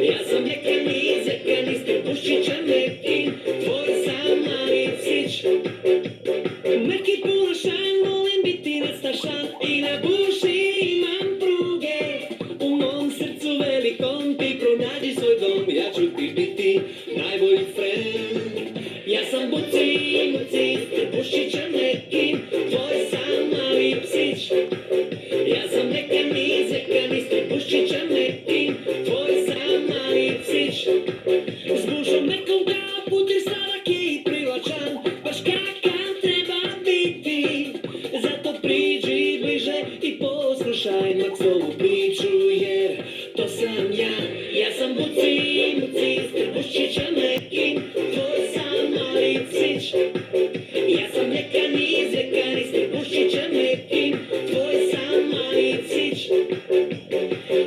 Ja sam zekaný, strbušiča meký, tvoj samý psič. Meký pulašan, volim biti nadstašan i na buši imam pruge. U mom srcu velikom ti pronađi svoj dom, ja ću ti biti najbolji friend. Ja sam buci, strbušiča meký, tvoj samý psič. Ja sam zekaný, strbušiča meký, tvoj samý psič. S bušom mekom kapu, jer sladak je i privlačan, baš kakav treba biti. Zato priđi bliže i poslušaj Maxovu priču, jer to sam ja. Ja sam buci, strbušiča meký, tvoj samý psič. Ja sam zekaný, strbušiča meký, tvoj samý psič.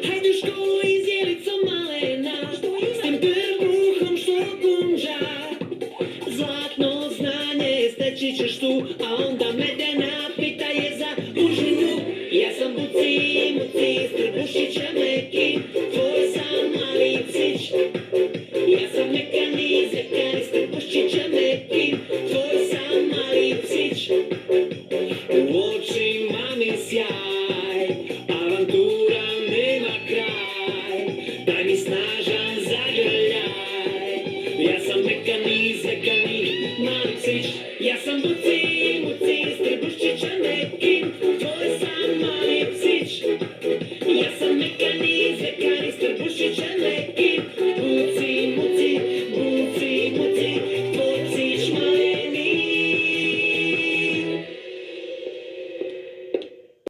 Hajde u školu i s jelicom malena, s tim trbuhom što kunđa. Zlatno znanje steći ćeš tu, a onda medena pita je za užinu. Ja sam buci, strbušiča meký, tvoj samý psič. Ja sam zekaný, strbušiča meký, tvoj samý psič. U očima mi sjaj, avantura nema kraj. Daj mi snažan zagrljaj. Ja sam zekaný, mali psič. Ja sam buci,